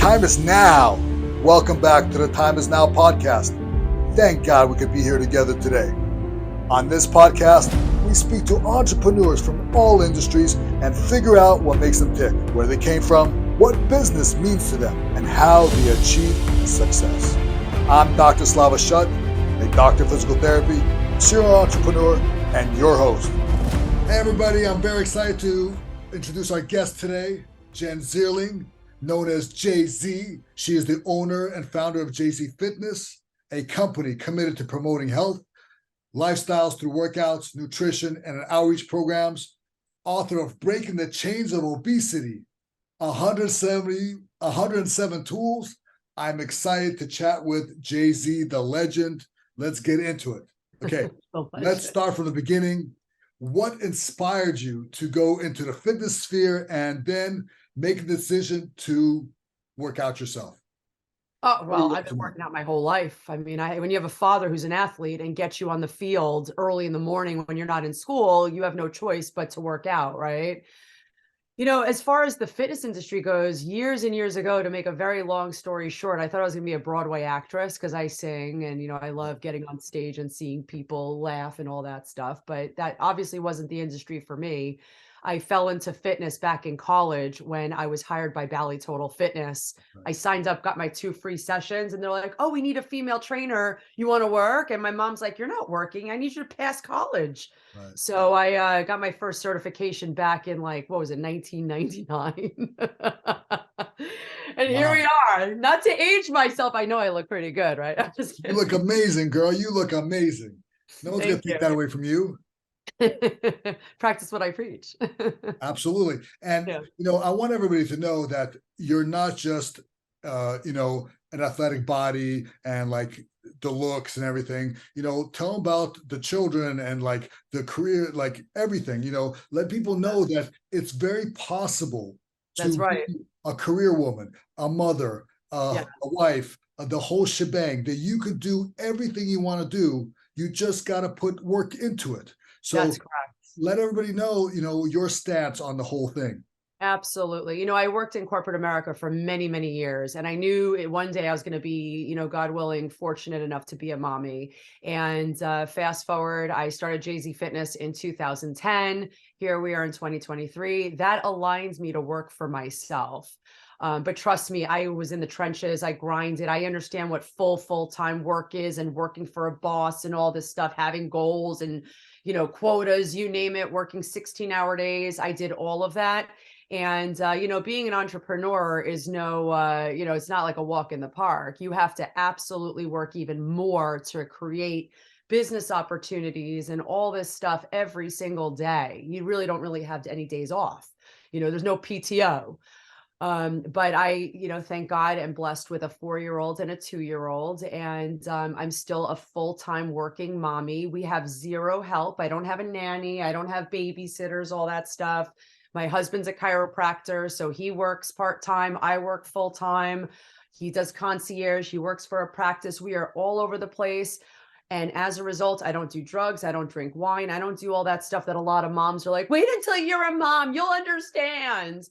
time is now. Welcome back to the Time is Now podcast. Thank God we could be here together today. On this podcast, we speak to entrepreneurs from all industries and figure out what makes them tick, where they came from, what business means to them, and how they achieve success. I'm Dr. Slava Shut, a doctor of physical therapy, serial entrepreneur, and your host. Hey everybody, I'm very excited to introduce our guest today, Jenn Zerling, known as Jay-Z. She is the owner and founder of Jay-Z Fitness, a company committed to promoting health, lifestyles through workouts, nutrition, and outreach programs. Author of Breaking the Chains of Obesity, 107 tools. I'm excited to chat with Jay-Z, the legend. Let's get into it. Okay, let's start from the beginning. What inspired you to go into the fitness sphere and then make a decision to work out yourself? Oh, well, I've been working out my whole life. I mean, when you have a father who's an athlete and gets you on the field early in the morning when you're not in school, you have no choice but to work out, right? You know, as far as the fitness industry goes, years and years ago, to make a very long story short, I thought I was going to be a Broadway actress because I sing and, I love getting on stage and seeing people laugh and all that stuff. But that obviously wasn't the industry for me. I fell into fitness back in college when I was hired by Bally Total Fitness. Right. I signed up, got my 2 free sessions, and they're like, "Oh, we need a female trainer. You want to work?" And my mom's like, "You're not working. I need you to pass college." Right. So I got my first certification back in 1999. And here we are. Not to age myself. I know I look pretty good, right? I'm just kidding. You look amazing, girl. You look amazing. No one's going to take that away from you. Practice what I preach. Absolutely. And, I want everybody to know that you're not just, an athletic body and the looks and everything. Tell them about the children and the career, everything. Let people know that it's very possible to be a career woman, a mother, a wife, the whole shebang, that you could do everything you want to do. You just got to put work into it. So that's correct. Let everybody know, your stance on the whole thing. Absolutely. I worked in corporate America for many, many years, and I knew one day I was going to be, God willing, fortunate enough to be a mommy. And fast forward, I started Jay-Z Fitness in 2010. Here we are in 2023. That aligns me to work for myself. But trust me, I was in the trenches. I grinded. I understand what full-time work is and working for a boss and all this stuff, having goals and, quotas, you name it, working 16-hour days. I did all of that. And, being an entrepreneur is it's not like a walk in the park. You have to absolutely work even more to create business opportunities and all this stuff every single day. You really don't have any days off. There's no PTO. But I, thank God, am blessed with a 4-year-old and a 2-year-old, and I'm still a full-time working mommy. We have zero help. I don't have a nanny. I don't have babysitters, all that stuff. My husband's a chiropractor, so he works part-time. I work full-time. He does concierge. He works for a practice. We are all over the place. And as a result, I don't do drugs. I don't drink wine. I don't do all that stuff that a lot of moms are like, wait until you're a mom, you'll understand.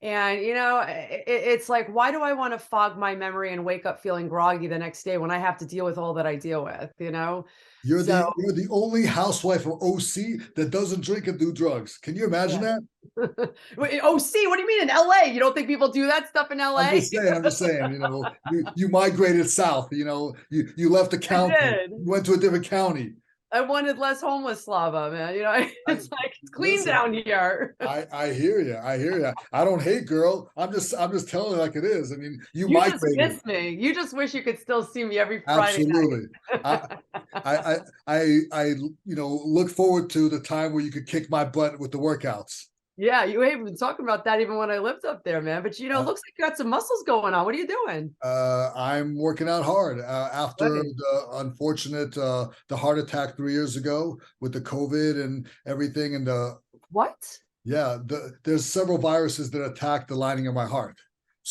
And, it's like, why do I want to fog my memory and wake up feeling groggy the next day when I have to deal with all that I deal with, You're the only housewife of OC that doesn't drink and do drugs. Can you imagine that? Wait, OC, what do you mean in LA? You don't think people do that stuff in LA? I'm just saying, you migrated south, you left the county, you went to a different county. I wanted less homeless, Slava, man. It's clean down here. I hear you. I don't hate, girl. I'm just telling you like it is. I mean, you just miss me. You just wish you could still see me every Friday Absolutely. Night. I look forward to the time where you could kick my butt with the workouts. Yeah, you ain't been talking about that even when I lived up there, man. But it looks like you got some muscles going on. What are you doing? I'm working out hard after the unfortunate the heart attack 3 years ago with the COVID and everything. And what? Yeah, there's several viruses that attack the lining of my heart.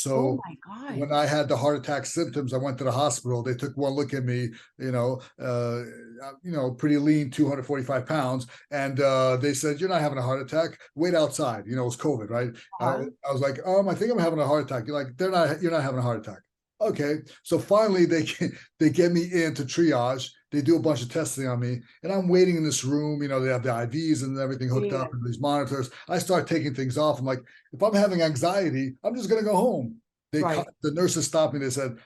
Oh So my when God. I had the heart attack symptoms, I went to the hospital. They took one look at me, pretty lean, 245 pounds. And they said, "You're not having a heart attack. Wait outside." It was COVID, right? Uh-huh. I was like, I think I'm having a heart attack. You're like, you're not having a heart attack. Okay. So finally they get me into triage. They do a bunch of testing on me, and I'm waiting in this room. They have the IVs and everything hooked up Man. and these monitors. I start taking things off. I'm like, if I'm having anxiety, I'm just gonna go home. Right. The nurses stopped me. They said,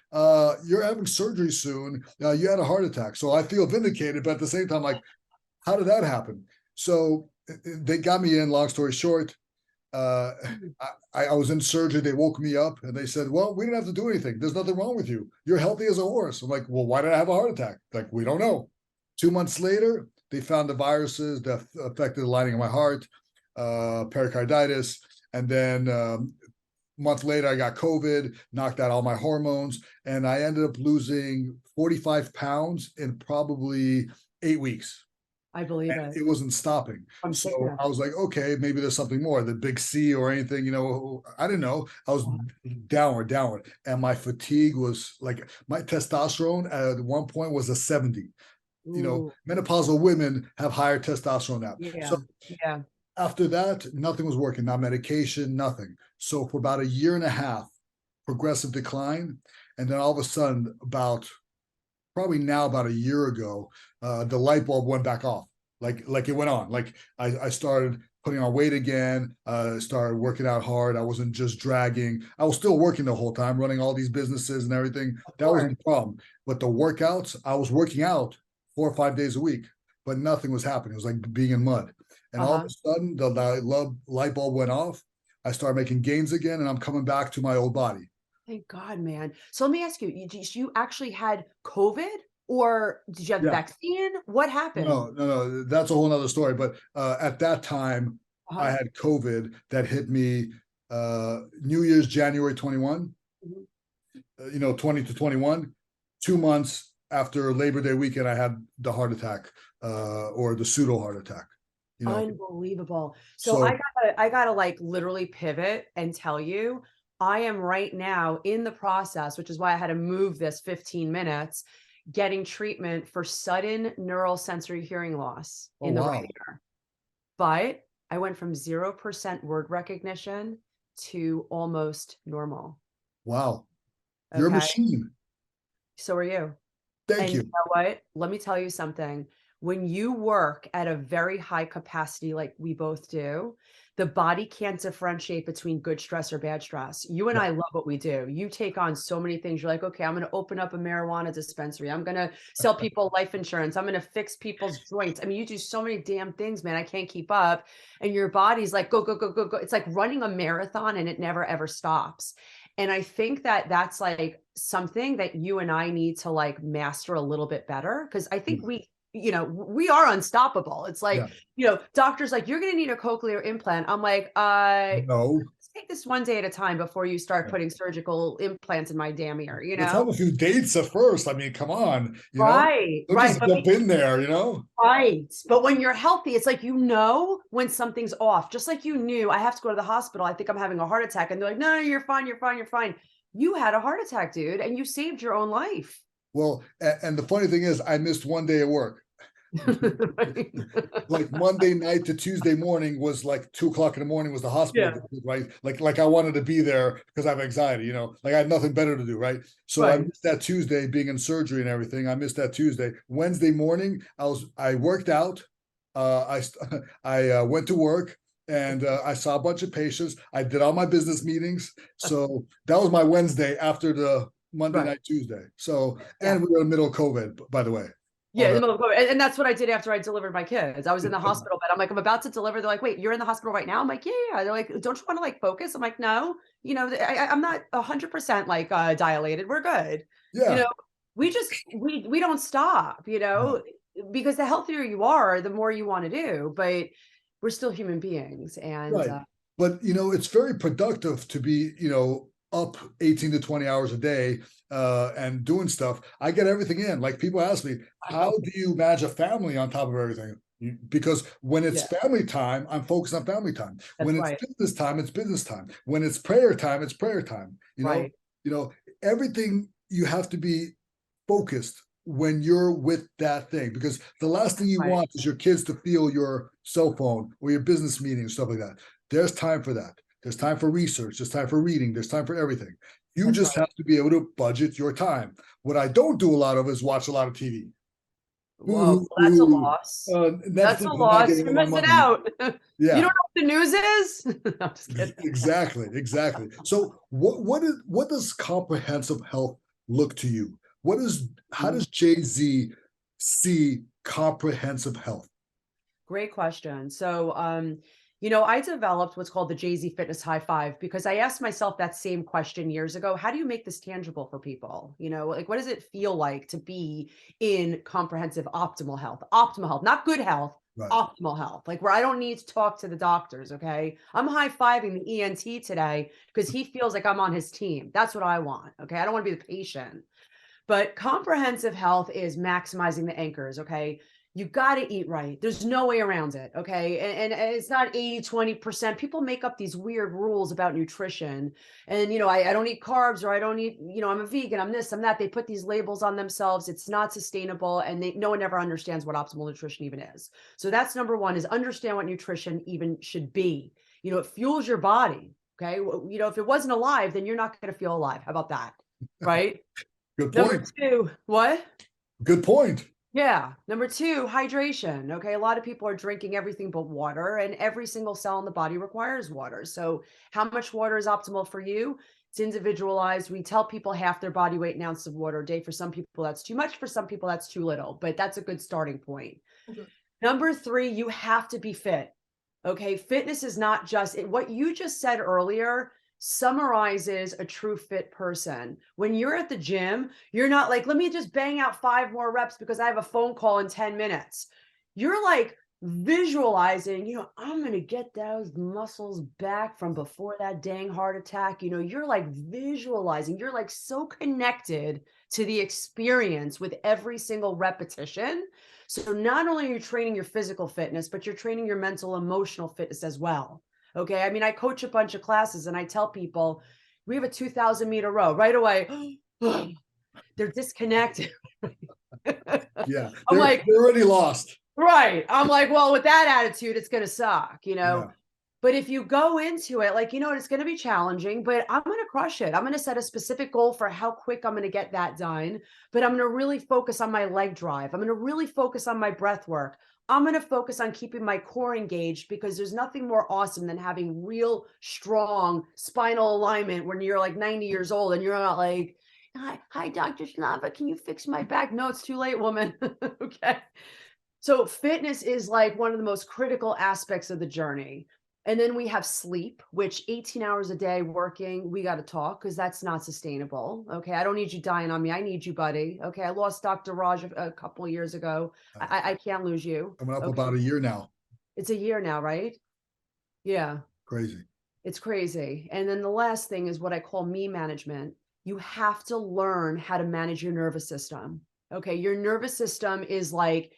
"You're having surgery soon. You had a heart attack." So I feel vindicated, but at the same time, like, how did that happen? So they got me in. Long story short, uh, Mm. I was in surgery. They woke me up and they said, "Well, we didn't have to do anything. There's nothing wrong with you. You're healthy as a horse." I'm like, "Well, why did I have a heart attack?" Like, we don't know. 2 months later, they found the viruses that affected the lining of my heart, pericarditis, and then month later, I got COVID, knocked out all my hormones, and I ended up losing 45 pounds in probably 8 weeks. I believe And it. it wasn't stopping. From So sickness. I was like, okay, maybe there's something more, the big C or anything, I didn't know. I was Uh-huh. downward. And my fatigue was like my testosterone at one point was a 70. Ooh, Menopausal women have higher testosterone now. So yeah. Yeah. after that, nothing was working, not medication, nothing. So for about a year and a half, progressive decline. And then all of a sudden, about a year ago, the light bulb went back off. Like it went on. Like I started putting on weight again, started working out hard. I wasn't just dragging. I was still working the whole time, running all these businesses and everything. Of That course. wasn't the problem. But the workouts, I was working out 4 or 5 days a week, but nothing was happening. It was like being in mud. And all of Uh-huh. a sudden, the light bulb went off. I started making gains again, and I'm coming back to my old body. Thank God, man. So let me ask you, you actually had COVID or did you have the Yeah. vaccine? What happened? No. That's a whole nother story. But at that time, I Uh-huh. had COVID that hit me New Year's January 21, Mhm. 20 to 21. 2 months after Labor Day weekend, I had the heart attack or the pseudo heart attack. You know, Unbelievable. So so I gotta like literally pivot and tell you, I am right now in the process, which is why I had to move this 15 minutes, getting treatment for sudden neural sensory hearing loss oh in the right wow, ear. But I went from 0% word recognition to almost normal. wow, you're a Okay. machine. So are you. Thank And you you. know what? Let me tell you something. When you work at a very high capacity like we both do, the body can't differentiate between good stress or bad stress. You and Yeah. I love what we do. You take on so many things. You're like, okay, I'm going to open up a marijuana dispensary. I'm going to sell people life insurance. I'm going to fix people's joints. I mean, you do so many damn things, man. I can't keep up. And your body's like, go, go, go, go, go. It's like running a marathon and it never, ever stops. And I think that that's like something that you and I need to like master a little bit better because I think we are unstoppable. It's Yeah. like, doctors like, you're going to need a cochlear implant. I'm like, No. let's take this one day at a time before you start Yeah. putting surgical implants in my damn ear, you Let's have know? a few dates at first. I mean, come on, Right, Don't right. just jump in there. Right. But when you're healthy, it's like, when something's off, just like you knew I have to go to the hospital. I think I'm having a heart attack. And they're like, no, you're fine. You're fine. You're fine. You had a heart attack, dude, and you saved your own life. Well, and the funny thing is, I missed one day at work. Right. Like Monday night to Tuesday morning was like 2 o'clock in the morning was the hospital Yeah. visit, right? Like I wanted to be there because I have anxiety, like I had nothing better to do, right? So I Right. missed that Tuesday being in surgery and everything. I missed that Tuesday. Wednesday morning, I worked out. I I went to work and I saw a bunch of patients. I did all my business meetings. So that was my Wednesday after the Monday Right. night, Tuesday. So, Yeah. and we were in the middle of COVID, by the way. Yeah, All in the that. middle of COVID. And that's what I did after I delivered my kids. I was in the hospital bed. I'm like, I'm about to deliver. They're like, wait, you're in the hospital right now? I'm like, yeah, yeah. They're like, don't you want to like focus? I'm like, no, I'm not 100% like dilated. We're good. You Yeah. know, we don't stop, No. because the healthier you are, the more you want to do, but we're still human beings. And Right. But it's very productive to be, up 18 to 20 hours a day and doing stuff. I get everything in. Like people ask me, how do you manage a family on top of everything? Because when it's Yeah, family time, I'm focused on family time. that's When it's right. business time, it's business time. When it's prayer time, it's prayer time. Right. You know, everything you have to be focused when you're with that thing, because the last thing you Right. want is your kids to feel your cell phone or your business meeting and stuff like that. There's time for that. There's time for research. There's time for reading. There's time for everything. You That's just right. have to be able to budget your time. What I don't do a lot of is watch a lot of TV. Whoa, that's a loss. That's a Netflix is not loss. getting You're all my missing money. out. You don't Yeah, know what the news is? No, I'm just kidding. exactly, exactly. So what does comprehensive health look to you? How Mm. does Jay-Z see comprehensive health? Great question. So, I developed what's called the Jay-Z Fitness High Five because I asked myself that same question years ago. How do you make this tangible for people? Like what does it feel like to be in comprehensive optimal health? Optimal health, not good health, Right. optimal health, like where I don't need to talk to the doctors. Okay. I'm high-fiving the ENT today because he feels like I'm on his team. That's what I want. Okay. I don't want to be the patient. But comprehensive health is maximizing the anchors, okay? You got to eat right. There's no way around it, okay? And it's not 80-20%. People make up these weird rules about nutrition. And, I don't eat carbs or I don't eat, I'm a vegan, I'm this, I'm that. They put these labels on themselves. It's not sustainable. And no one ever understands what optimal nutrition even is. So that's number one, is understand what nutrition even should be. It fuels your body, okay? If it wasn't alive, then you're not going to feel alive. How about that? Right? Good Number point. 2, what? Good point. Yeah. Number 2, hydration. Okay. A lot of people are drinking everything but water, and every single cell in the body requires water. So, how much water is optimal for you? It's individualized. We tell people half their body weight in ounces of water a day. For some people, that's too much. For some people, that's too little, but that's a good starting point. Okay. Number 3, you have to be fit. Okay. Fitness is not just what you just said earlier summarizes a true fit person. When you're at the gym, you're not like, let me just bang out 5 more reps because I have a phone call in 10 minutes. You're like visualizing, I'm going to get those muscles back from before that dang heart attack. You're like visualizing, you're like so connected to the experience with every single repetition. So not only are you training your physical fitness, but you're training your mental, emotional fitness as well. Okay. I mean, I coach a bunch of classes and I tell people we have a 2,000-meter row right away. They're disconnected. Yeah, I'm like, they're already lost. right. I'm like, well, with that attitude, it's going to suck. Yeah, But if you go into it, like, it's going to be challenging, but I'm going to crush it. I'm going to set a specific goal for how quick I'm going to get that done. But I'm going to really focus on my leg drive. I'm going to really focus on my breath work. I'm going to focus on keeping my core engaged because there's nothing more awesome than having real strong spinal alignment when you're like 90 years old and you're not like, hi, Dr. Slava, can you fix my back? No, it's too late, woman. Okay. So fitness is like one of the most critical aspects of the journey. And then we have sleep, which 18 hours a day working, we got to talk because that's not sustainable. Okay. I don't need you dying on me. I need you, buddy. Okay. I lost Dr. Raj a couple of years ago. I can't lose you. coming up Okay. about a year now. It's a year now, right? Yeah. Crazy. It's crazy. And then the last thing is what I call me management. You have to learn how to manage your nervous system. Okay. Your nervous system is like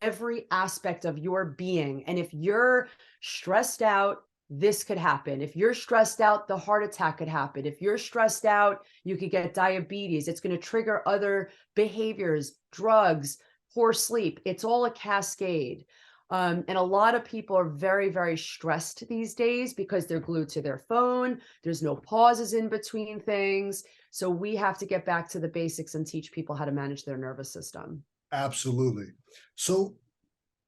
every aspect of your being. And if you're stressed out, this could happen. If you're stressed out, the heart attack could happen. If you're stressed out, you could get diabetes. It's going to trigger other behaviors, drugs, poor sleep. It's all a cascade. And a lot of people are very, very stressed these days because they're glued to their phone. There's no pauses in between things. So we have to get back to the basics and teach people how to manage their nervous system. Absolutely. So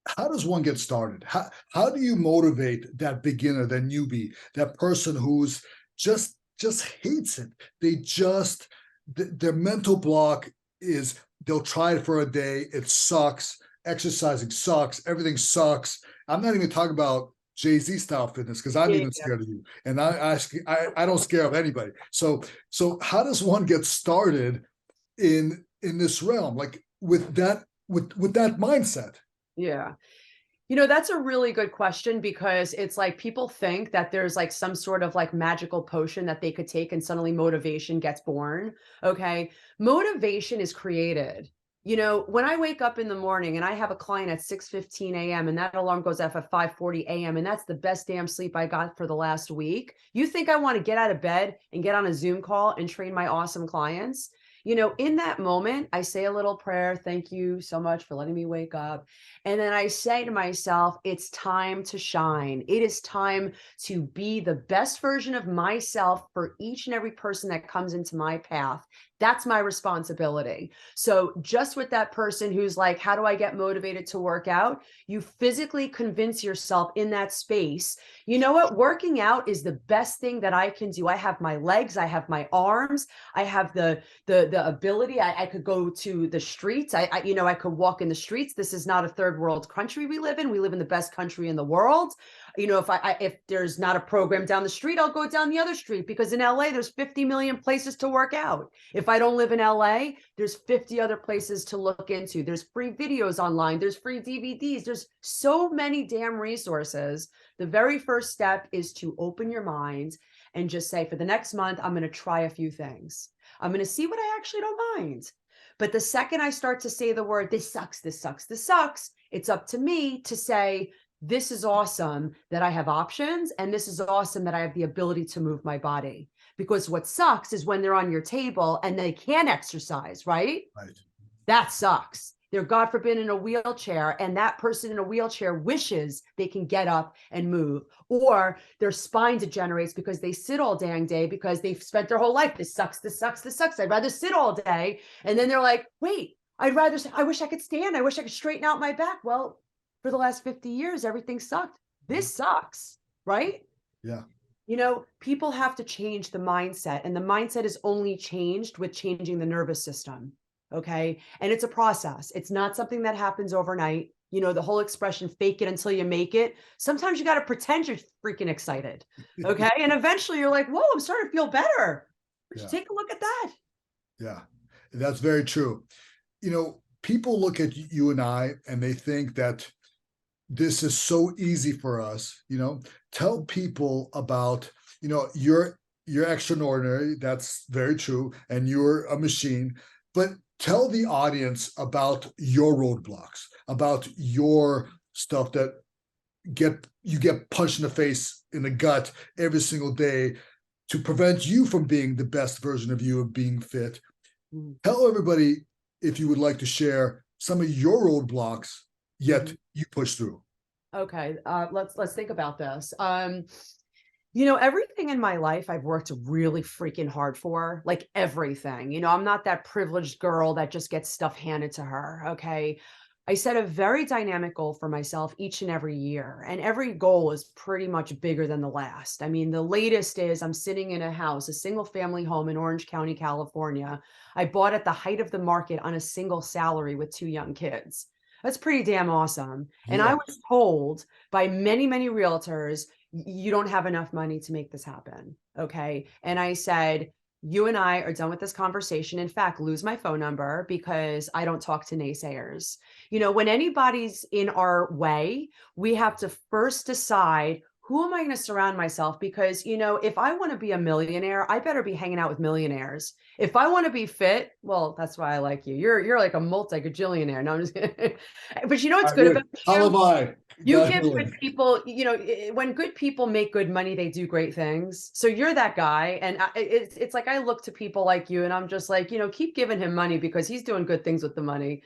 how does one get started? How do you motivate that beginner, that newbie, that person who's just hates it? They just their mental block is they'll try it for a day, it sucks, exercising sucks, everything sucks. I'm not even talking about Jay-Z style fitness because I'm Yeah. even scared of you, and I don't scare of anybody. So how does one get started in this realm, like with that mindset? Yeah. That's a really good question because it's like people think that there's like some sort of like magical potion that they could take and suddenly motivation gets born. Okay. Motivation is created. When I wake up in the morning and I have a client at 6:15 a.m. and that alarm goes off at 5:40 a.m. and that's the best damn sleep I got for the last week, you think I want to get out of bed and get on a Zoom call and train my awesome clients? In that moment, I say a little prayer. Thank you so much for letting me wake up. And then I say to myself, it's time to shine. It is time to be the best version of myself for each and every person that comes into my path. That's my responsibility. So just with that person who's like, how do I get motivated to work out? You physically convince yourself in that space, you know what? Working out is the best thing that I can do. I have my legs, I have my arms, I have the ability. I could go to the streets. I could walk in the streets. This is not a third world country we live in. We live in the best country in the world. If there's not a program down the street, I'll go down the other street, because in LA, there's 50 million places to work out. If I don't live in LA, there's 50 other places to look into. There's free videos online. There's free DVDs. There's so many damn resources. The very first step is to open your mind and just say, for the next month, I'm going to try a few things. I'm going to see what I actually don't mind. But the second I start to say the word, this sucks, this sucks, this sucks, it's up to me to say, this is awesome that I have options. And this is awesome that I have the ability to move my body. Because what sucks is when they're on your table and they can't exercise, right? Right. That sucks. They're, God forbid, in a wheelchair, and that person in a wheelchair wishes they can get up and move, or their spine degenerates because they sit all dang day because they've spent their whole life, this sucks, this sucks, this sucks. I'd rather sit all day. And then they're like, wait, I wish I could stand. I wish I could straighten out my back. Well, for the last 50 years, everything sucked. This sucks, right? Yeah. People have to change the mindset, and the mindset is only changed with changing the nervous system. Okay. And it's a process. It's not something that happens overnight. The whole expression, fake it until you make it. Sometimes you got to pretend you're freaking excited. Okay. And eventually you're like, whoa, I'm starting to feel better. Take a look at that. Yeah. That's very true. People look at you and I and they think that this is so easy for us. Tell people about, you're extraordinary. That's very true. And you're a machine. But tell the audience about your roadblocks, about your stuff that you get punched in the face, in the gut every single day to prevent you from being the best version of you, of being fit. Tell everybody, if you would like to share some of your roadblocks, yet you push through. Okay, let's think about this. Everything in my life I've worked really freaking hard for, like everything. I'm not that privileged girl that just gets stuff handed to her. Okay. I set a very dynamic goal for myself each and every year, and every goal is pretty much bigger than the last. I mean, the latest is I'm sitting in a house, a single family home in Orange County, California. I bought at the height of the market on a single salary with 2 young kids. That's pretty damn awesome. And I was told by many, many realtors, you don't have enough money to make this happen. Okay. And I said, you and I are done with this conversation. In fact, lose my phone number, because I don't talk to naysayers. When anybody's in our way, we have to first decide, who am I going to surround myself? Because, if I want to be a millionaire, I better be hanging out with millionaires. If I want to be fit, well, that's why I like you. You're like a multi-gajillionaire. No, I'm just kidding. But what's good about you? How am I? You give good people, when good people make good money, they do great things. So you're that guy. And it's like, I look to people like you and I'm just like, keep giving him money because he's doing good things with the money,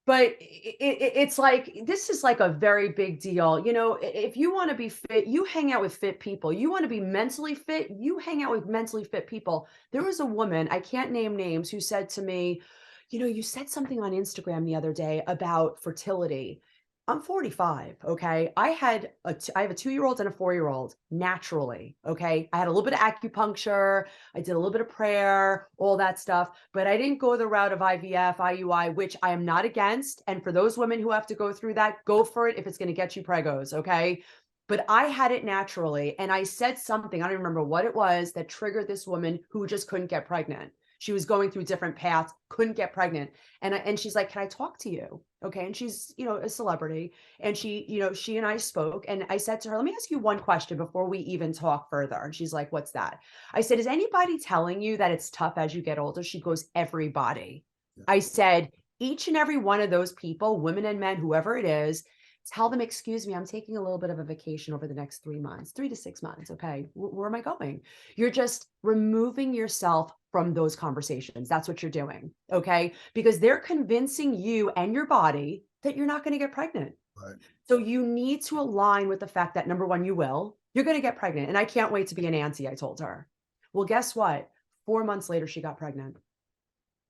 But it's like, this is like a very big deal. If you want to be fit, you hang out with fit people. You want to be mentally fit, you hang out with mentally fit people. There was a woman, I can't name names, who said to me, you said something on Instagram the other day about fertility. I'm 45. Okay. I have a 2-year-old and a 4-year-old naturally. Okay. I had a little bit of acupuncture. I did a little bit of prayer, all that stuff, but I didn't go the route of IVF, IUI, which I am not against. And for those women who have to go through that, go for it if it's going to get you pregos. Okay. But I had it naturally. And I said something, I don't remember what it was, that triggered this woman who just couldn't get pregnant. She was going through different paths, couldn't get pregnant. And she's like, can I talk to you? Okay. And she's, a celebrity. And she and I spoke, and I said to her, let me ask you one question before we even talk further. And she's like, what's that? I said, is anybody telling you that it's tough as you get older? She goes, everybody. I said, each and every one of those people, women and men, whoever it is, tell them, excuse me, I'm taking a little bit of a vacation over the next 3 months, 3 to 6 months. Okay. Where am I going? You're just removing yourself from those conversations. That's what you're doing. Okay. Because they're convincing you and your body that you're not going to get pregnant. Right. So you need to align with the fact that number one, you're going to get pregnant. And I can't wait to be an auntie, I told her. Well, guess what? 4 months later, she got pregnant.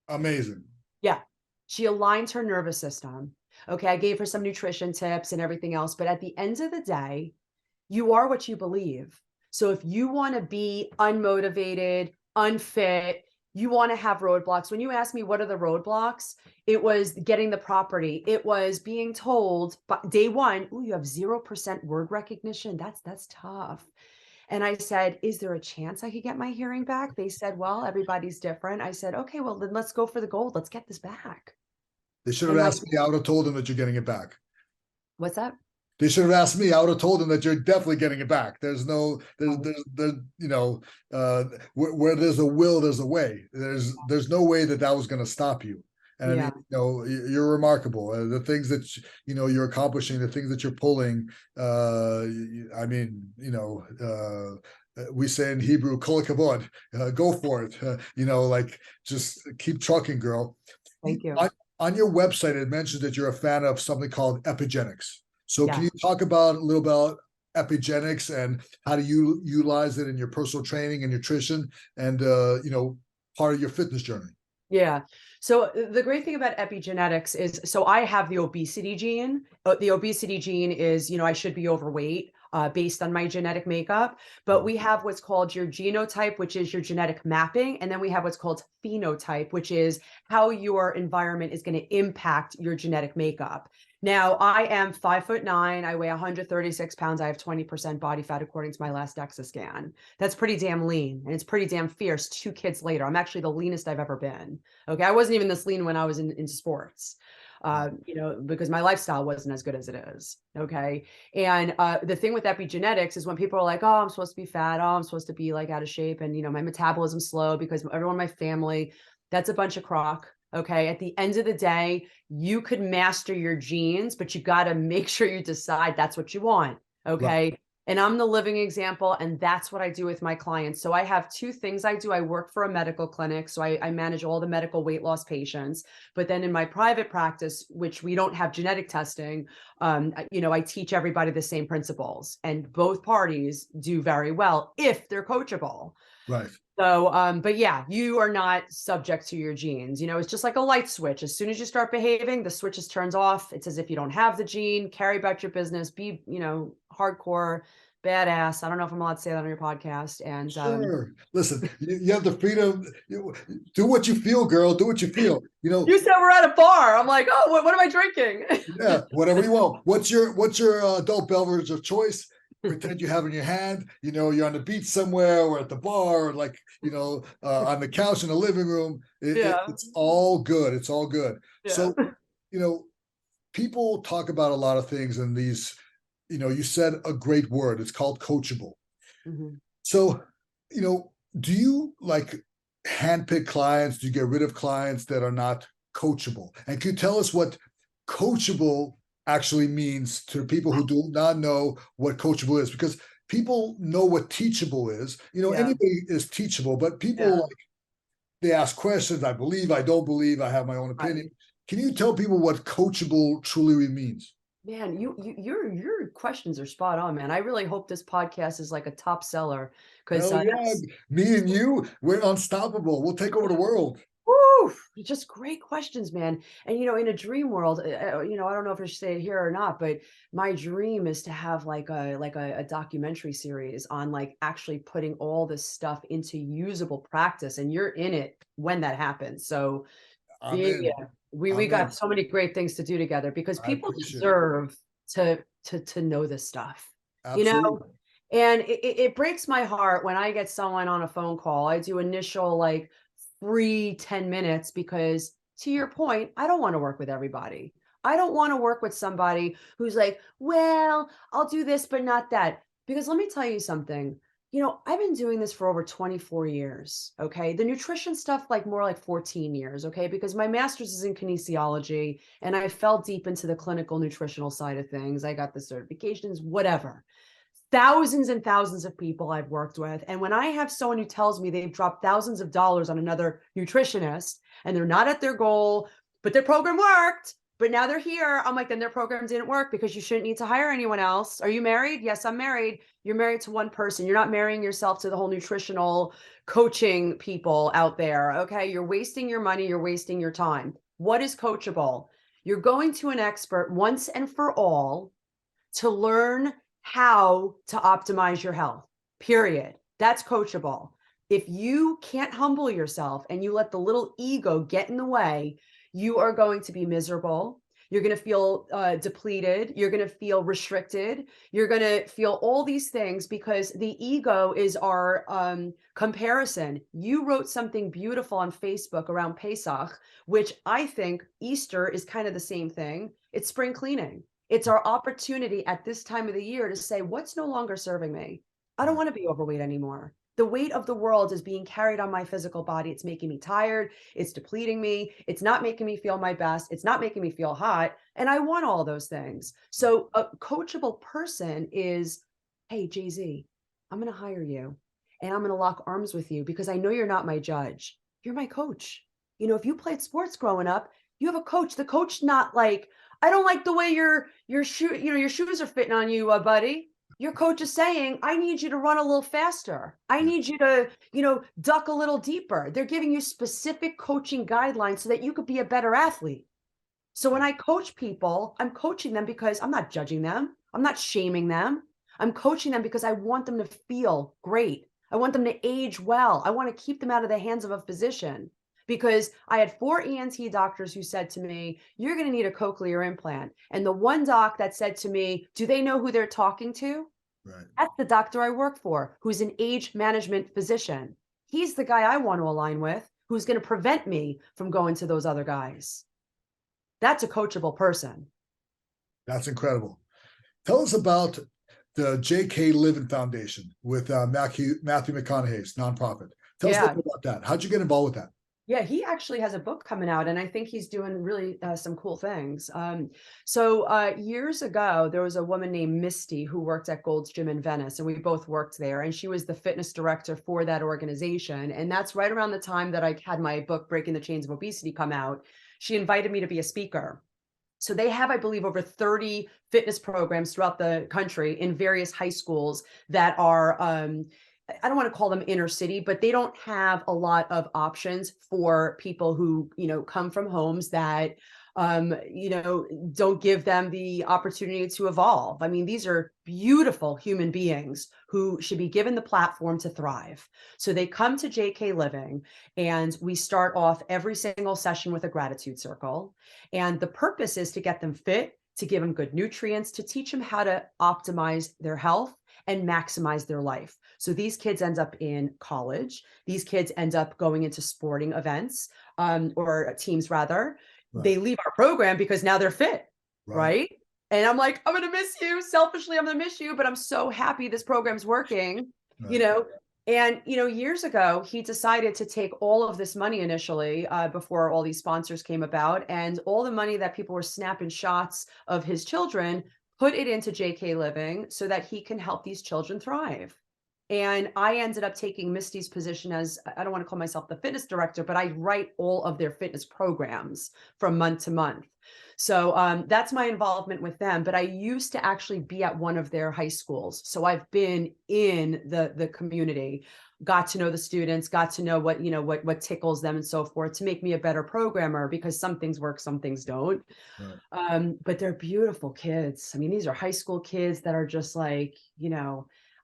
Amazing. Yeah. She aligned her nervous system. Okay. I gave her some nutrition tips and everything else. But at the end of the day, you are what you believe. So if you want to be unmotivated, unfit, you want to have roadblocks. When you ask me what are the roadblocks, it was getting the property. It was being told but day one, oh, you have 0% word recognition. That's tough. And I said, is there a chance I could get my hearing back? They said, well, everybody's different. I said, okay, well, then let's go for the gold. Let's get this back. They should have And asked me. I would have told them that you're getting it back. what's that? They should have asked me. I would have told them that you're definitely getting it back. There's no, where there's a will, there's a way. There's no way that was going to stop you. And I mean, you're remarkable. The things that you're accomplishing, the things that you're pulling. We say in Hebrew, "Kol hakavod," go for it. Like just keep trucking, girl. Thank you. On your website, it mentions that you're a fan of something called epigenetics. So Yeah. can you talk about a little about epigenetics and how do you utilize it in your personal training and nutrition and part of your fitness journey? Yeah. So the great thing about epigenetics is, so I have the obesity gene. The obesity gene is, I should be overweight based on my genetic makeup. But we have what's called your genotype, which is your genetic mapping. And then we have what's called phenotype, which is how your environment is going to impact your genetic makeup. Now, I am 5'9". I weigh 136 pounds. I have 20% body fat according to my last DEXA scan. That's pretty damn lean and it's pretty damn fierce. 2 kids later, I'm actually the leanest I've ever been. Okay. I wasn't even this lean when I was into sports, because my lifestyle wasn't as good as it is. Okay. And the thing with epigenetics is when people are like, oh, I'm supposed to be fat. Oh, I'm supposed to be like out of shape. And, my metabolism's slow because everyone in my family, that's a bunch of crock. Okay. At the end of the day, you could master your genes, but you got to make sure you decide that's what you want. Okay. Right. And I'm the living example. And that's what I do with my clients. So I have 2 things I do. I work for a medical clinic. So I manage all the medical weight loss patients. But then in my private practice, which we don't have genetic testing, I teach everybody the same principles and both parties do very well if they're coachable. Right. So, but yeah, you are not subject to your genes. It's just like a light switch. As soon as you start behaving, the switch is turns off. It's as if you don't have the gene. Carry about your business. Be, hardcore, badass. I don't know if I'm allowed to say that on your podcast. And sure. Listen, you have the freedom. Do what you feel, girl. Do what you feel. You said we're at a bar. I'm like, oh, what am I drinking? Yeah, whatever you want. What's your adult beverage of choice? Pretend you have in your hand, you're on the beach somewhere or at the bar or like, on the couch in the living room. It's all good. It's all good. Yeah. So, people talk about a lot of things and these, you said a great word. It's called coachable. Mm-hmm. So, do you like handpick clients? Do you get rid of clients that are not coachable? And can you tell us what coachable actually means to people who do not know what coachable is? Because people know what teachable is. Anybody is teachable, but people they ask questions. I believe, I don't believe, I have my own opinion. Can you tell people what coachable truly means? Man, your questions are spot on, man. I really hope this podcast is like a top seller because me and you, we're unstoppable. We'll take over the world. Woo! Just great questions, man. And in a dream world, I don't know if I should say it here or not, but my dream is to have like a documentary series on like actually putting all this stuff into usable practice, and you're in it when that happens. So we got so many great things to do together because people deserve to know this stuff. Absolutely. And it breaks my heart when I get someone on a phone call. I do initial like free 10 minutes because to your point, I don't want to work with everybody. I don't want to work with somebody who's like, well, I'll do this, but not that. Because let me tell you something, I've been doing this for over 24 years. Okay. The nutrition stuff, like more like 14 years. Okay. Because my master's is in kinesiology and I fell deep into the clinical nutritional side of things. I got the certifications, whatever. Thousands and thousands of people I've worked with. And when I have someone who tells me they've dropped thousands of dollars on another nutritionist and they're not at their goal, but their program worked, but now they're here, I'm like, then their program didn't work because you shouldn't need to hire anyone else. Are you married? Yes, I'm married. You're married to one person. You're not marrying yourself to the whole nutritional coaching people out there. Okay. You're wasting your money. You're wasting your time. What is coachable? You're going to an expert once and for all to learn how to optimize your health, period. That's coachable. If you can't humble yourself and you let the little ego get in the way, you are going to be miserable. You're going to feel depleted. You're going to feel restricted. You're going to feel all these things because the ego is our comparison. You wrote something beautiful on Facebook around Pesach, which I think Easter is kind of the same thing. It's spring cleaning. It's our opportunity at this time of the year to say, what's no longer serving me? I don't want to be overweight anymore. The weight of the world is being carried on my physical body. It's making me tired. It's depleting me. It's not making me feel my best. It's not making me feel hot. And I want all those things. So a coachable person is, hey, Jay-Z, I'm going to hire you and I'm going to lock arms with you because I know you're not my judge. You're my coach. If you played sports growing up, you have a coach. The coach not like, I don't like the way your shoes are fitting on you, buddy. Your coach is saying, I need you to run a little faster. I need you to, duck a little deeper. They're giving you specific coaching guidelines so that you could be a better athlete. So when I coach people, I'm coaching them because I'm not judging them. I'm not shaming them. I'm coaching them because I want them to feel great. I want them to age well. I want to keep them out of the hands of a physician. Because I had 4 ENT doctors who said to me, you're going to need a cochlear implant. And the one doc that said to me, do they know who they're talking to? Right. That's the doctor I work for, who's an age management physician. He's the guy I want to align with, who's going to prevent me from going to those other guys. That's a coachable person. That's incredible. Tell us about the J.K. Living Foundation with Matthew McConaughey's nonprofit. Tell us a little bit about that. How'd you get involved with that? Yeah, he actually has a book coming out, and I think he's doing really some cool things. So years ago, there was a woman named Misty who worked at Gold's Gym in Venice, and we both worked there, and she was the fitness director for that organization. And that's right around the time that I had my book, Breaking the Chains of Obesity, come out. She invited me to be a speaker. So they have, I believe, over 30 fitness programs throughout the country in various high schools that are I don't want to call them inner city, but they don't have a lot of options for people who, come from homes that, don't give them the opportunity to evolve. I mean, these are beautiful human beings who should be given the platform to thrive. So they come to JK Living and we start off every single session with a gratitude circle. And the purpose is to get them fit, to give them good nutrients, to teach them how to optimize their health and maximize their life. So these kids end up in college. These kids end up going into sporting events or teams rather. Right. They leave our program because now they're fit, right? And I'm like, I'm going to miss you. Selfishly, I'm going to miss you, but I'm so happy this program's working, And, years ago, he decided to take all of this money initially before all these sponsors came about, and all the money that people were snapping shots of his children, put it into JK Living so that he can help these children thrive. And I ended up taking Misty's position as, I don't want to call myself the fitness director, but I write all of their fitness programs from month to month. So that's my involvement with them. But I used to actually be at one of their high schools. So I've been in the community, got to know the students, got to know what tickles them and so forth to make me a better programmer, because some things work, some things don't. Right. But they're beautiful kids. I mean, these are high school kids that are just like,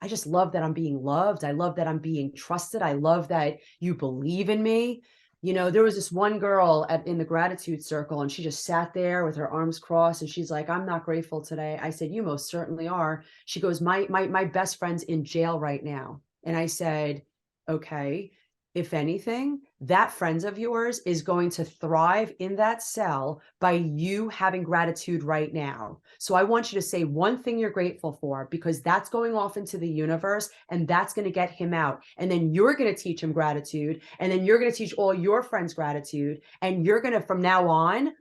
I just love that I'm being loved. I love that I'm being trusted. I love that you believe in me. There was this one girl in the gratitude circle, and she just sat there with her arms crossed, and she's like, I'm not grateful today. I said, you most certainly are. She goes, my best friend's in jail right now. And I said, okay, if anything, that friend of yours is going to thrive in that cell by you having gratitude right now. So I want you to say one thing you're grateful for, because that's going off into the universe and that's going to get him out. And then you're going to teach him gratitude. And then you're going to teach all your friends gratitude. And you're going to, from now on,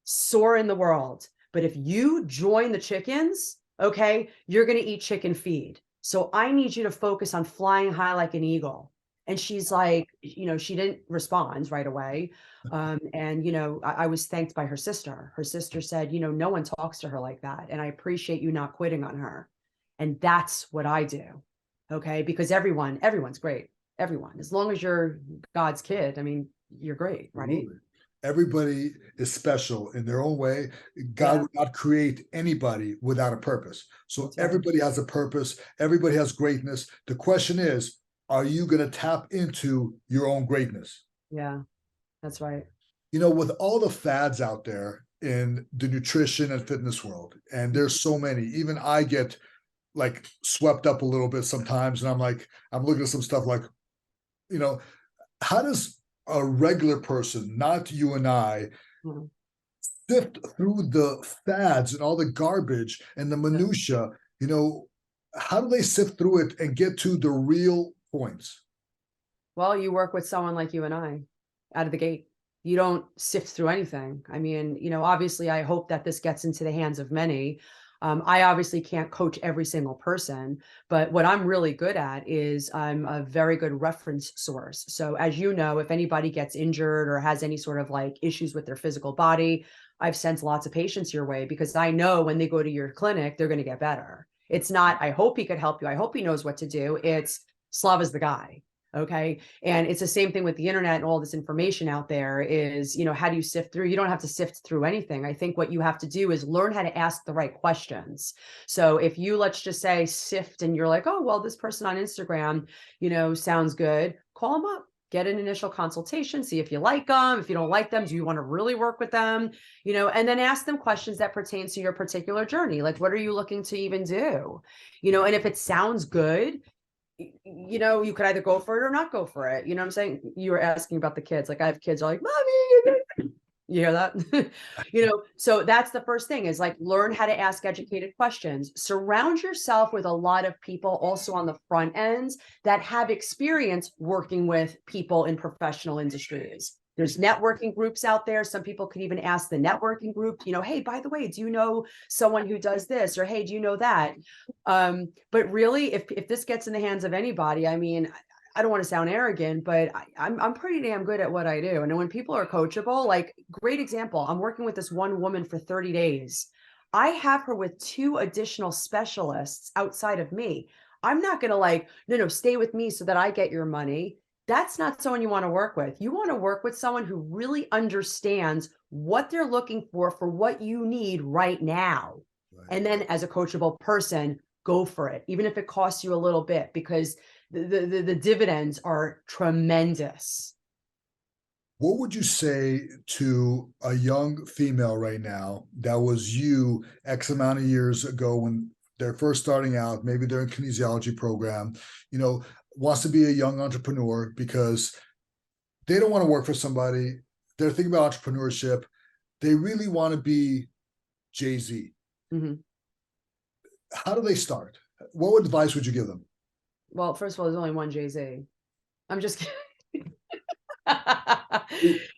soar in the world. But if you join the chickens, okay, you're going to eat chicken feed. So I need you to focus on flying high like an eagle. And she's like, she didn't respond right away. And, I was thanked by her sister. Her sister said, no one talks to her like that. And I appreciate you not quitting on her. And that's what I do. Okay. Because everyone's great. Everyone, as long as you're God's kid, I mean, you're great, right? Absolutely. Everybody is special in their own way. God Yeah. would not create anybody without a purpose. So That's right. everybody has a purpose. Everybody has greatness. The question is, are you going to tap into your own greatness? Yeah, that's right. With all the fads out there in the nutrition and fitness world, and there's so many, even I get like swept up a little bit sometimes. And I'm looking at some stuff like, how does a regular person, not you and I, Mhm. sift through the fads and all the garbage and the Yeah. minutia? How do they sift through it and get to the real points? Well, you work with someone like you and I out of the gate. You don't sift through anything. I mean, obviously, I hope that this gets into the hands of many. I obviously can't coach every single person, but what I'm really good at is I'm a very good reference source. So, as you know, if anybody gets injured or has any sort of like issues with their physical body, I've sent lots of patients your way because I know when they go to your clinic, they're going to get better. It's not, I hope he could help you. I hope he knows what to do. It's Slava's the guy. Okay. And it's the same thing with the internet and all this information out there is, how do you sift through? You don't have to sift through anything. I think what you have to do is learn how to ask the right questions. So if you, let's just say, sift and you're like, oh, well, this person on Instagram, sounds good, call them up. Get an initial consultation, see if you like them. If you don't like them, do you want to really work with them? And then ask them questions that pertain to your particular journey. Like, what are you looking to even do? And if it sounds good, you could either go for it or not go for it. You know what I'm saying? You were asking about the kids. Like I have kids are like, mommy, you hear that? So that's the first thing is like learn how to ask educated questions. Surround yourself with a lot of people also on the front ends that have experience working with people in professional industries. There's networking groups out there. Some people could even ask the networking group, hey, by the way, do you know someone who does this? Or hey, do you know that? But really, if this gets in the hands of anybody, I mean, I don't want to sound arrogant, but I'm pretty damn good at what I do. And when people are coachable, like great example, I'm working with this one woman for 30 days. I have her with 2 additional specialists outside of me. I'm not going to like, no, stay with me so that I get your money. That's not someone you want to work with. You want to work with someone who really understands what they're looking for what you need right now. Right. And then as a coachable person, go for it, even if it costs you a little bit, because the dividends are tremendous. What would you say to a young female right now that was you X amount of years ago when they're first starting out, maybe they're in kinesiology program, wants to be a young entrepreneur because they don't want to work for somebody. They're thinking about entrepreneurship. They really want to be Jay-Z. Mm-hmm. How do they start? What advice would you give them? Well, first of all, there's only one Jay-Z. I'm just kidding.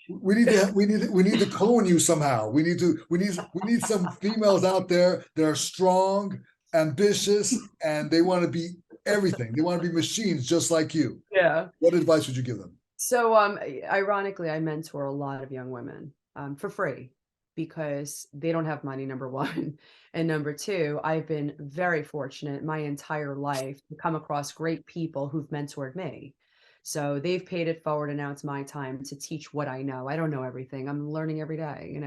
We need to clone you somehow. We need some females out there that are strong, ambitious, and they want to be everything. They want to be machines just like you. Yeah. What advice would you give them? So ironically, I mentor a lot of young women for free because they don't have money, number one. And number two, I've been very fortunate my entire life to come across great people who've mentored me. So they've paid it forward, and now it's my time to teach what I know. I don't know everything. I'm learning every day,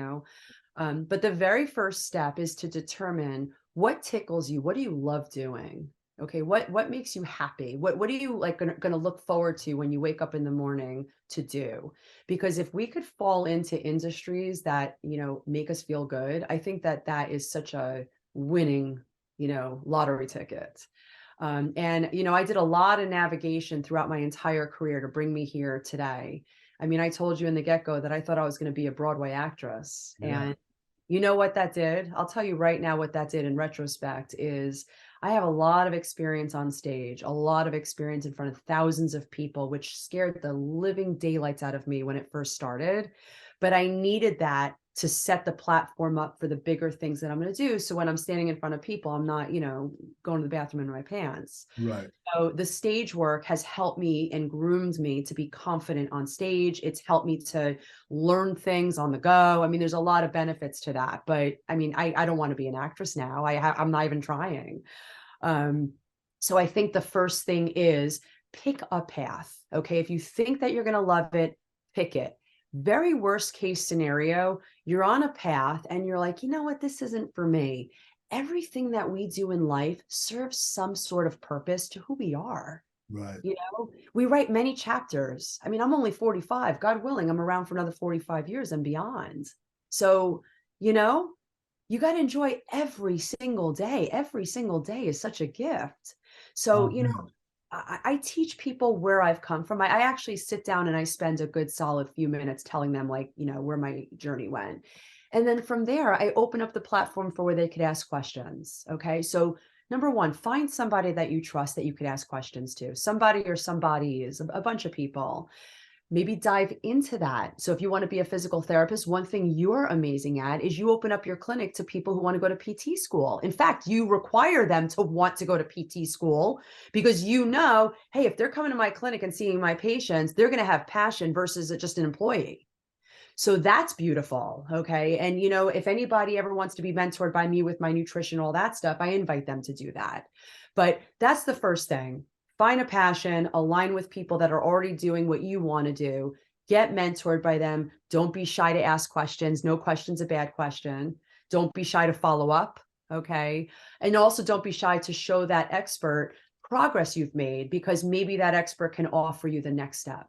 But the very first step is to determine what tickles you. What do you love doing? Okay, what makes you happy? What are you like going to look forward to when you wake up in the morning to do? Because if we could fall into industries that, make us feel good, I think that is such a winning, lottery ticket. And, I did a lot of navigation throughout my entire career to bring me here today. I mean, I told you in the get-go that I thought I was going to be a Broadway actress. Yeah. And you know what that did? I'll tell you right now what that did in retrospect is I have a lot of experience on stage, a lot of experience in front of thousands of people, which scared the living daylights out of me when it first started. But I needed that to set the platform up for the bigger things that I'm going to do. So when I'm standing in front of people, I'm not, going to the bathroom in my pants. Right. So the stage work has helped me and groomed me to be confident on stage. It's helped me to learn things on the go. I mean, there's a lot of benefits to that, but I mean, I don't want to be an actress now. I'm not even trying. Um, so I think the first thing is pick a path. Okay. If you think that you're going to love it, pick it. Very worst case scenario, you're on a path and you're like, you know what, this isn't for me. Everything that we do in life serves some sort of purpose to who we are. Right. We write many chapters. I mean, I'm only 45. God willing, I'm around for another 45 years and beyond. So, you know, you got to enjoy every single day. Every single day is such a gift. So, Oh, man. I teach people where I've come from. I actually sit down and I spend a good solid few minutes telling them, like, where my journey went. And then from there, I open up the platform for where they could ask questions. Okay. So, number one, find somebody that you trust that you could ask questions to. Somebody or somebodies, a bunch of people. Maybe dive into that. So if you want to be a physical therapist, one thing you're amazing at is you open up your clinic to people who want to go to PT school. In fact, you require them to want to go to PT school because hey, if they're coming to my clinic and seeing my patients, they're going to have passion versus just an employee. So that's beautiful. Okay. And, if anybody ever wants to be mentored by me with my nutrition, all that stuff, I invite them to do that. But that's the first thing. Find a passion, align with people that are already doing what you want to do, get mentored by them. Don't be shy to ask questions. No question's a bad question. Don't be shy to follow up. Okay. And also don't be shy to show that expert progress you've made because maybe that expert can offer you the next step.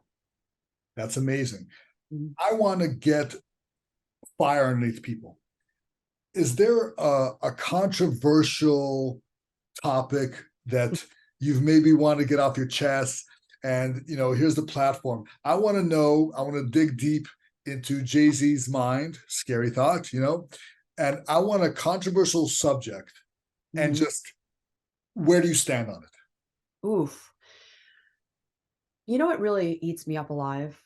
That's amazing. Mhm. I want to get fire underneath people. Is there a controversial topic that you've maybe want to get off your chest? And here's the platform. I want to know. I want to dig deep into Jay-Z's mind. Scary thought, and I want a controversial subject. And Mhm. just where do you stand on it? Oof. You know what really eats me up alive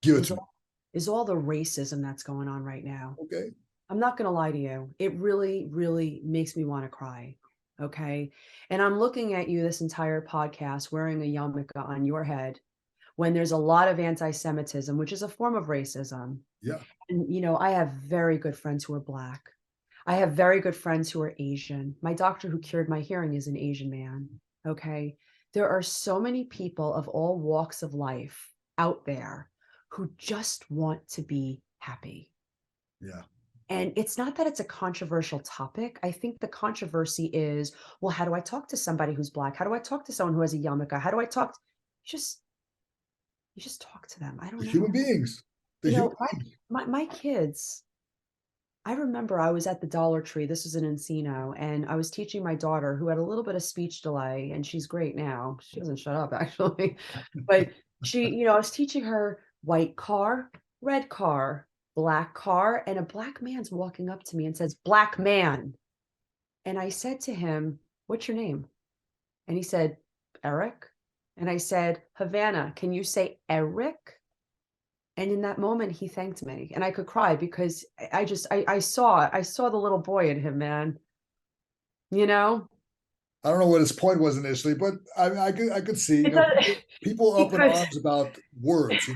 Give it is to me. all the racism that's going on right now. Okay. I'm not going to lie to you. It really, really makes me want to cry. Okay. And I'm looking at you this entire podcast wearing a yarmulke on your head when there's a lot of anti-Semitism, which is a form of racism. Yeah. And, I have very good friends who are Black. I have very good friends who are Asian. My doctor who cured my hearing is an Asian man. Okay. There are so many people of all walks of life out there who just want to be happy. Yeah. And it's not that it's a controversial topic. I think the controversy is, well, how do I talk to somebody who's Black? How do I talk to someone who has a yarmulke? How do I talk? Just, you just talk to them. I don't The human know. beings. The You human know, beings. my kids, I remember I was at the Dollar Tree. This was in Encino, and I was teaching my daughter who had a little bit of speech delay, and she's great now. She doesn't shut up actually, but I was teaching her white car, red car, black car, and a Black man's walking up to me and says, "Black man." And I said to him, "What's your name?" And he said, "Eric." And I said, "Havana, can you say Eric?" And in that moment, he thanked me, and I could cry because I saw the little boy in him, man. You know, I don't know what his point was initially, but I could see, it does people up in because arms about words.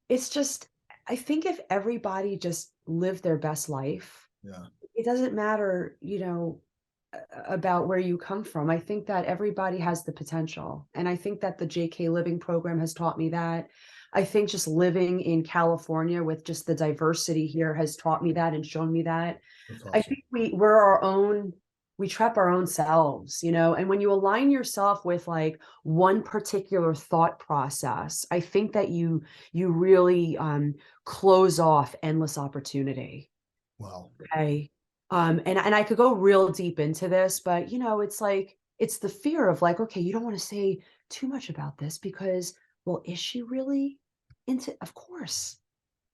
it's just. I think if everybody just lived their best life, Yeah. it doesn't matter, about where you come from. I think that everybody has the potential. And I think that the JK Living program has taught me that. I think just living in California with just the diversity here has taught me that and shown me that. That's I awesome. think we're our own, we trap our own selves, and when you align yourself with like one particular thought process, I think that you really close off endless opportunity. Wow. Okay. And I could go real deep into this, but it's like it's the fear of like, okay, you don't want to say too much about this because, well, is she really into, of course.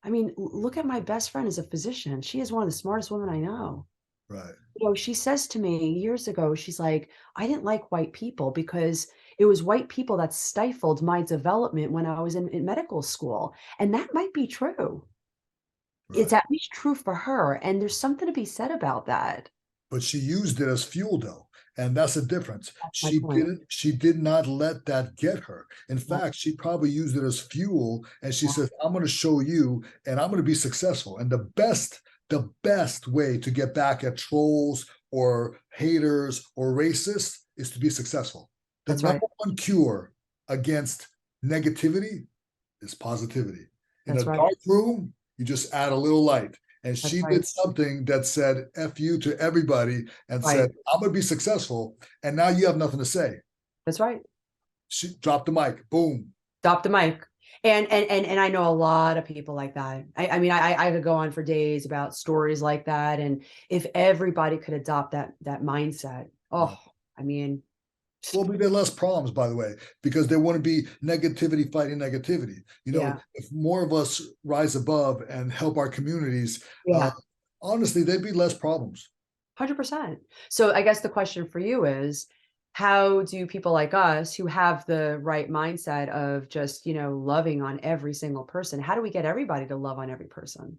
I mean, look at my best friend as a physician. She is one of the smartest women I know. Right. You know, she says to me years ago, she's like, I didn't like white people because it was white people that stifled my development when I was in medical school. And that might be true. It's Right. at least true for her. And there's something to be said about that. But she used it as fuel though, and that's the difference. That's my She point. didn't, she did not let that get her. In Yeah, fact, she probably used it as fuel, and she yeah, says, I'm going to show you and I'm going to be successful. And the best way to get back at trolls or haters or racists is to be successful. The that's right. number one cure against negativity is positivity. In a That's right. dark room, you just add a little light. And That's she right. did something that said F you to everybody and said, Right. I'm going to be successful. And now you have nothing to say. That's right. She dropped the mic. Boom. Drop the mic. And I know a lot of people like that. I mean, I could go on for days about stories like that. And if everybody could adopt that mindset, Right. oh, I mean, Well, we get less problems, by the way, because there wouldn't be negativity fighting negativity. yeah, If more of us rise above and help our communities, yeah, honestly, there'd be less problems. 100%. So I guess the question for you is, how do people like us who have the right mindset of just, loving on every single person, how do we get everybody to love on every person?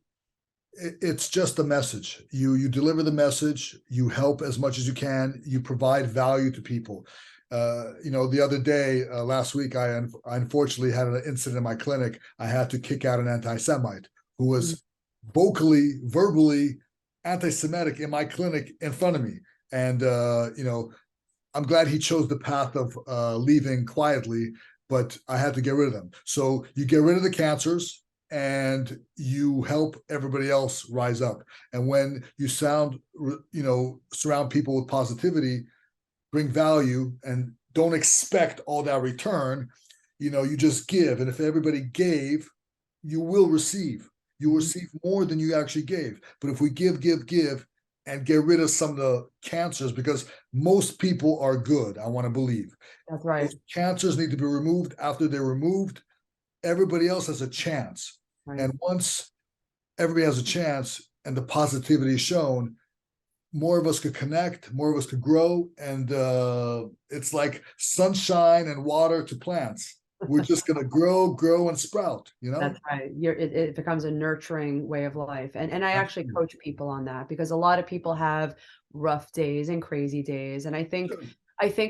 It's just a message. You deliver the message. You help as much as you can. You provide value to people. The other day, last week, I unfortunately had an incident in my clinic. I had to kick out an anti-Semite who Mhm. was vocally, verbally anti-Semitic in my clinic in front of me. And I'm glad he chose the path of leaving quietly, but I had to get rid of them. So you get rid of the cancers and you help everybody else rise up. And when you surround people with positivity, bring value, and don't expect all that return, you just give. And if everybody gave, you will receive. You will Mhm. receive more than you actually gave. But if we give, and get rid of some of the cancers, because most people are good, I want to believe. That's right. Those cancers need to be removed. After they're removed, everybody else has a chance. Right. And once everybody has a chance and the positivity is shown, more of us could connect, more of us could grow, and it's like sunshine and water to plants. We're just going to grow, and sprout. That's right. It becomes a nurturing way of life. And I actually Absolutely. coach people on that because a lot of people have rough days and crazy days. And I think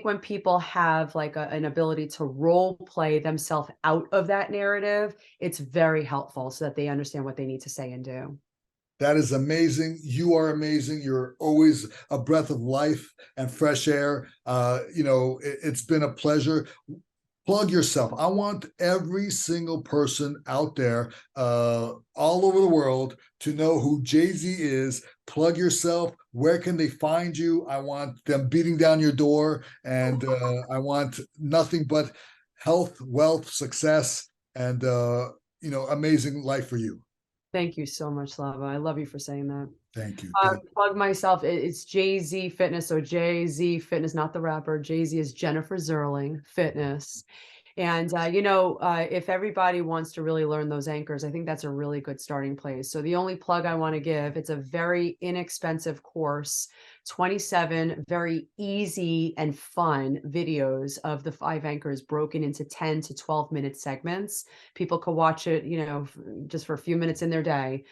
when people have like an ability to role play themselves out of that narrative, it's very helpful so that they understand what they need to say and do. That is amazing. You are amazing. You're always a breath of life and fresh air. It's been a pleasure. Plug yourself. I want every single person out there, all over the world, to know who Jay-Z is. Plug yourself. Where can they find you? I want them beating down your door, and I want nothing but health, wealth, success, and amazing life for you. Thank you so much, Slava. I love you for saying that. Thank you. Plug myself. It's Jay Z Fitness. So Jay Z Fitness, not the rapper. Jay Z is Jennifer Zerling Fitness. And if everybody wants to really learn those anchors, I think that's a really good starting place. So the only plug I want to give, it's a very inexpensive course, 27 very easy and fun videos of the 5 anchors broken into 10 to 12-minute segments. People could watch it, just for a few minutes in their day.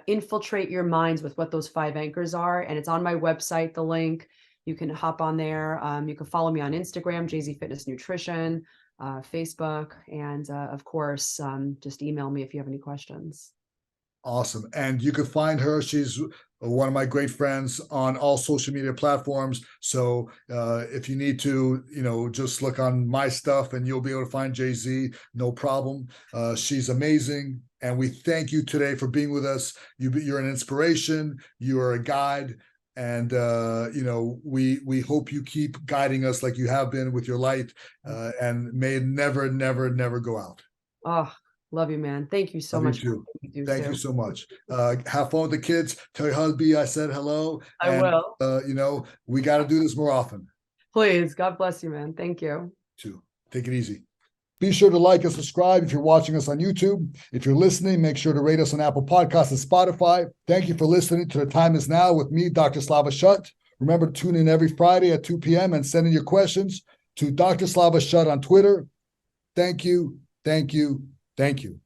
Infiltrate your minds with what those 5 anchors are. And it's on my website, the link. You can hop on there. You can follow me on Instagram, JZ Fitness Nutrition, Facebook, and of course, just email me if you have any questions. Awesome. And you can find her. She's one of my great friends on all social media platforms. So if you need to, just look on my stuff and you'll be able to find Jay-Z. No problem. She's amazing. And we thank you today for being with us. You're an inspiration. You are a guide. And we hope you keep guiding us like you have been with your light, and may it never, never, never go out. Oh, love you, man. Thank you so Love you much for too. what you do Thank you too. so much. Have fun with the kids. Tell your hubby I said hello. I And, will. we got to do this more often. Please. God bless you, man. Thank you. Too. Take it easy. Be sure to like and subscribe if you're watching us on YouTube. If you're listening, make sure to rate us on Apple Podcasts and Spotify. Thank you for listening to The Time Is Now with me, Dr. Slava Shut. Remember to tune in every Friday at 2 p.m. and send in your questions to Dr. Slava Shut on Twitter. Thank you, thank you, thank you.